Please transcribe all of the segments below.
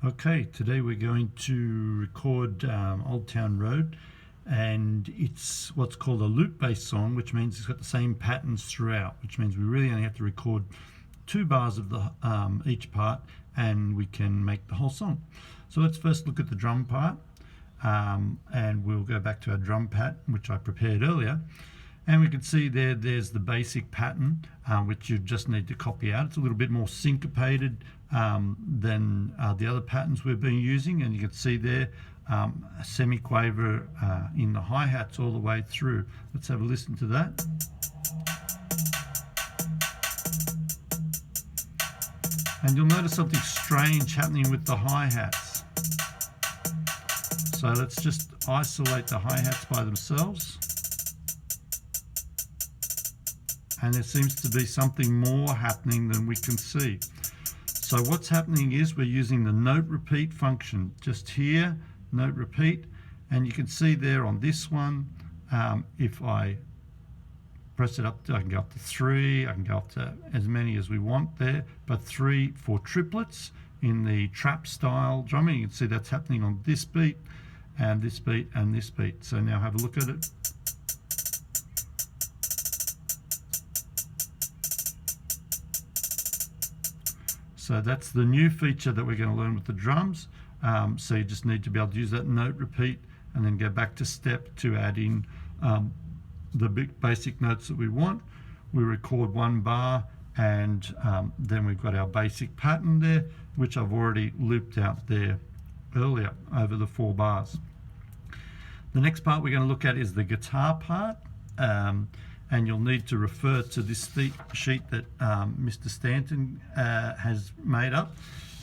Okay, today we're going to record Old Town Road, and it's what's called a loop-based song, which means it's got the same patterns throughout, which means we really only have to record 2 bars of the each part, and we can make the whole song. So let's first look at the drum part, and we'll go back to our drum pad, which I prepared earlier. And we can see there's the basic pattern, which you just need to copy out. It's a little bit more syncopated than the other patterns we've been using, and you can see there a semi-quaver in the hi-hats all the way through. Let's have a listen to that. And you'll notice something strange happening with the hi-hats. So let's just isolate the hi-hats by themselves. And there seems to be something more happening than we can see. So what's happening is we're using the note repeat function. Just here, note repeat, and you can see there on this one, if I press it up, I can go up to 3, I can go up to as many as we want there, but 3 for triplets in the trap style drumming. You can see that's happening on this beat, and this beat, and this beat. So now have a look at it. So that's the new feature that we're going to learn with the drums. So you just need to be able to use that note repeat and then go back to step to add in the basic notes that we want. We record 1 bar, and then we've got our basic pattern there, which I've already looped out there earlier over the 4 bars. The next part we're going to look at is the guitar part. And you'll need to refer to this sheet that Mr. Stanton has made up,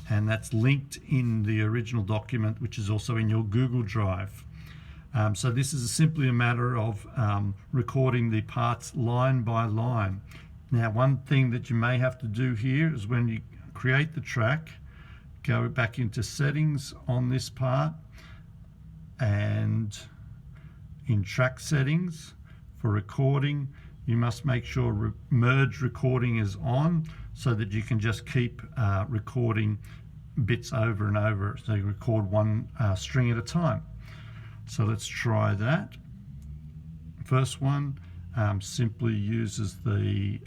and that's linked in the original document, which is also in your Google Drive. So this is simply a matter of recording the parts line by line. Now, one thing that you may have to do here is when you create the track, go back into settings on this part, and in track settings, for recording, you must make sure merge recording is on, so that you can just keep recording bits over and over. So you record 1 string at a time. So let's try that. First one simply uses the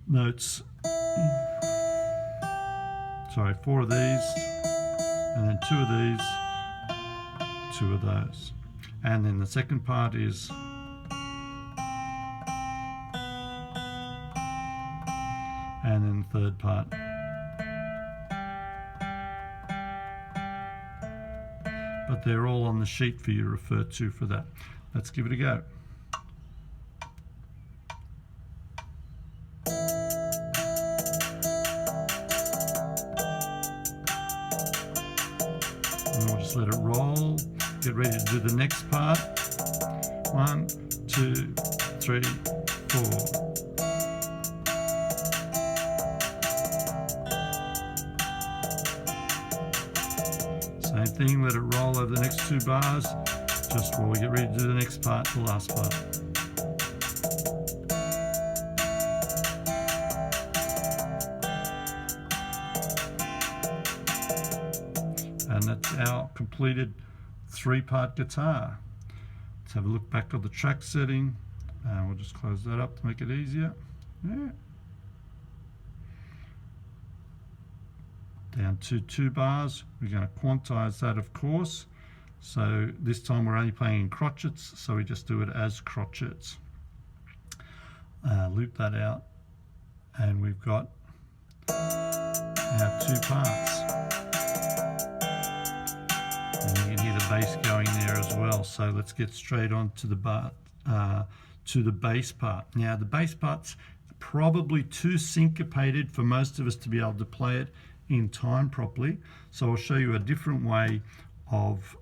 notes. Sorry, 4 of these, and then 2 of these, 2 of those. And then the second part is and then the third part. But they're all on the sheet for you to refer to for that. Let's give it a go. And we'll just let it roll. Get ready to do the next part. 1, 2, 3, 4. Same thing, let it roll over the next 2 bars, just while we get ready to do the next part, the last part. And that's our completed 3-part guitar. Let's have a look back on the track setting, and we'll just close that up to make it easier. Yeah. Down to 2 bars. We're going to quantize that, of course. So this time we're only playing in crotchets, so we just do it as crotchets. Loop that out, and we've got our 2 parts. And you can hear the bass going there as well. So let's get straight on to the bass part. Now, the bass part's probably too syncopated for most of us to be able to play it in time properly. So I'll show you a different way of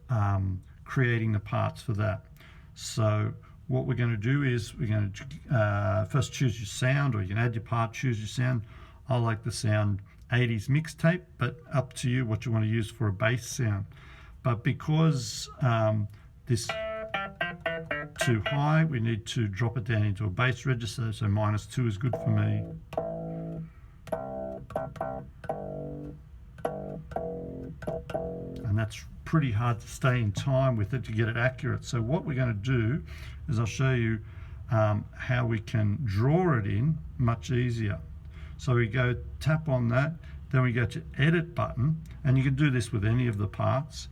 creating the parts for that. So what we're going to do is we're going to first choose your sound, or you can add your part, choose your sound. I like the sound 80s mixtape, but up to you what you want to use for a bass sound. But because this too high, we need to drop it down into a bass register, so -2 is good for me. And that's pretty hard to stay in time with it to get it accurate. So what we're going to do is I'll show you how we can draw it in much easier. So we go tap on that, then we go to edit button, and you can do this with any of the parts.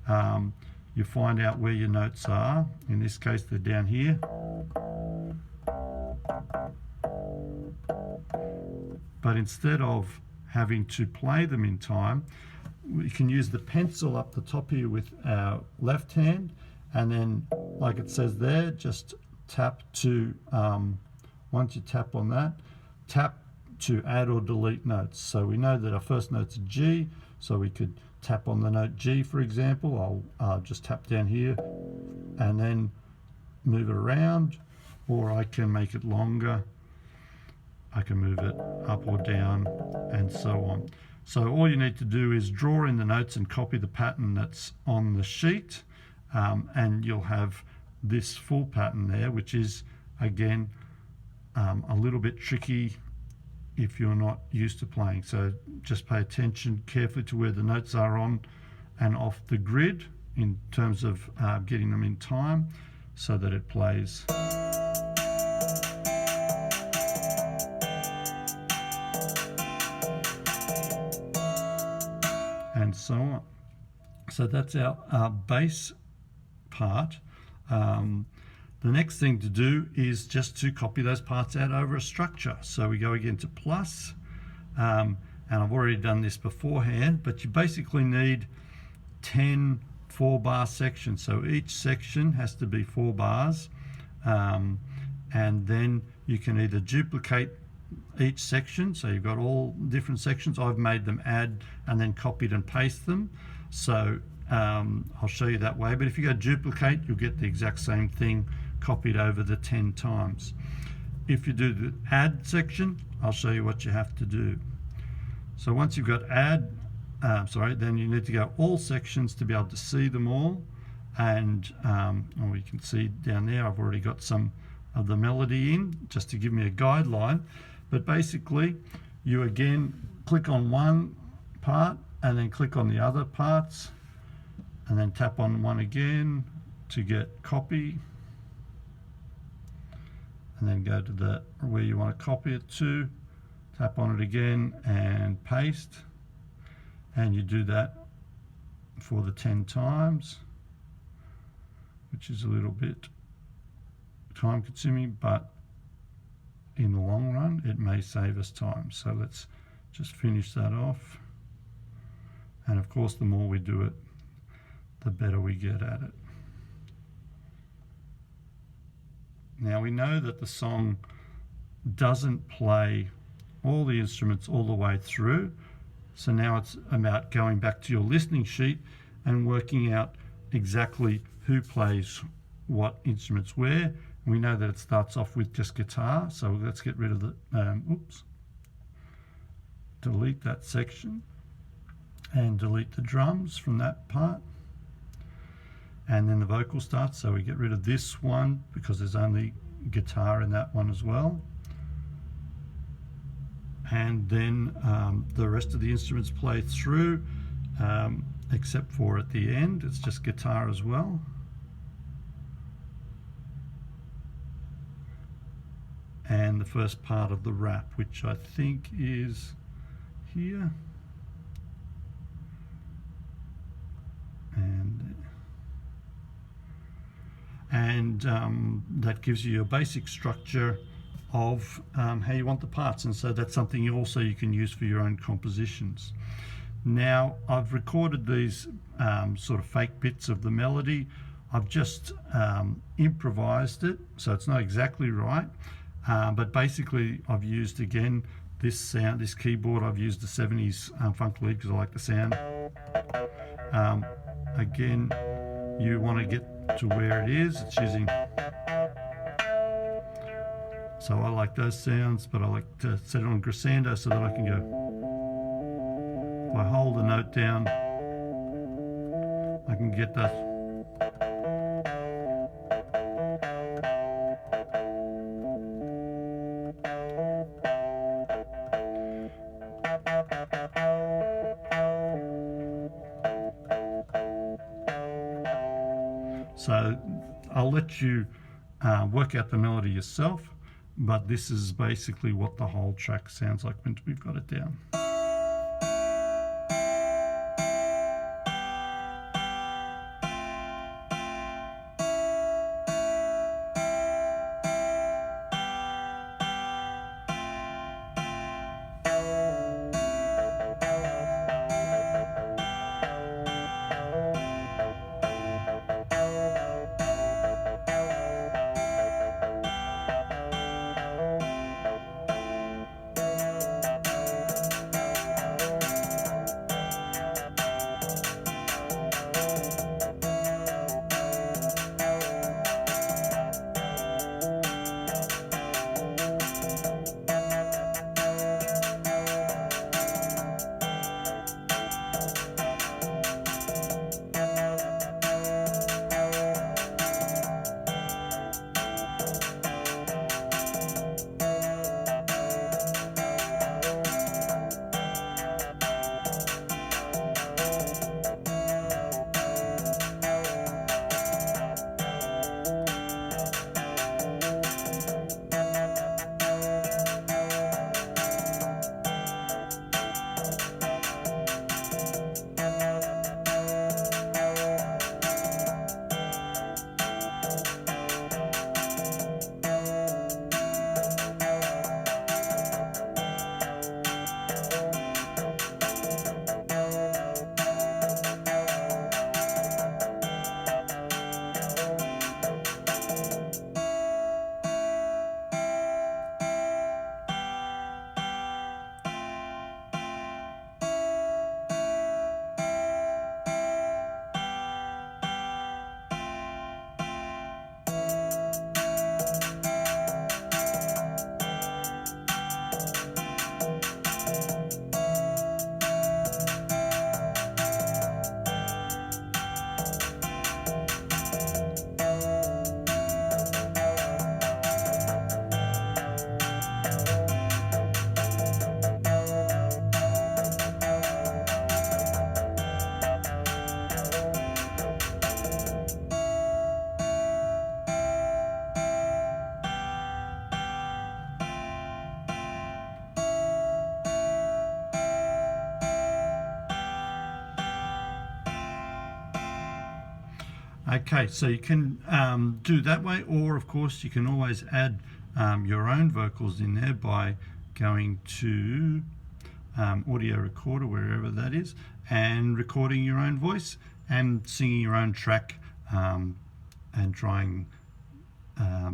You find out where your notes are. In this case, they're down here. But instead of having to play them in time, we can use the pencil up the top here with our left hand, and then, like it says there, just tap to, once you tap on that, tap to add or delete notes. So we know that our first note's a G, so we could tap on the note G, for example. I'll just tap down here and then move it around, or I can make it longer. I can move it up or down and so on. So all you need to do is draw in the notes and copy the pattern that's on the sheet, and you'll have this full pattern there, which is, again, a little bit tricky if you're not used to playing. So just pay attention carefully to where the notes are on and off the grid in terms of getting them in time so that it plays. And so on. So that's our bass part. The next thing to do is just to copy those parts out over a structure. So we go again to plus, and I've already done this beforehand, but you basically need 10 4-bar sections. So each section has to be 4 bars, and then you can either duplicate each section, so you've got all different sections. I've made them add and then copied and paste them, so I'll show you that way. But if you go duplicate, you'll get the exact same thing copied over the 10 times. If you do the add section, I'll show you what you have to do. So once you've got add, then you need to go all sections to be able to see them all. And you can see down there, I've already got some of the melody in just to give me a guideline. But basically, you again click on one part and then click on the other parts, and then tap on one again to get copy, and then go to the where you want to copy it to, tap on it again and paste, and you do that for the 10 times, which is a little bit time consuming, but in the long run it may save us time. So let's just finish that off, and of course the more we do it, the better we get at it. Now we know that the song doesn't play all the instruments all the way through, so now it's about going back to your listening sheet and working out exactly who plays what instruments where. We know that it starts off with just guitar, so let's get rid of the, delete that section and delete the drums from that part. And then the vocal starts, so we get rid of this one because there's only guitar in that one as well. And then the rest of the instruments play through, except for at the end, it's just guitar as well. And the first part of the rap, which I think is here. And that gives you a basic structure of how you want the parts, and so that's something you can use for your own compositions. Now I've recorded these sort of fake bits of the melody. I've just improvised it, so it's not exactly right, but basically I've used again this sound, this keyboard. I've used the 70s funk lead because I like the sound. Again, you want to get to where it is. It's using, so I like those sounds, but I like to set it on glissando so that I can go, if I hold the note down, I can get that. So I'll let you work out the melody yourself, but this is basically what the whole track sounds like when we've got it down. Okay, so you can do that way, or of course you can always add your own vocals in there by going to audio recorder, wherever that is, and recording your own voice and singing your own track and trying that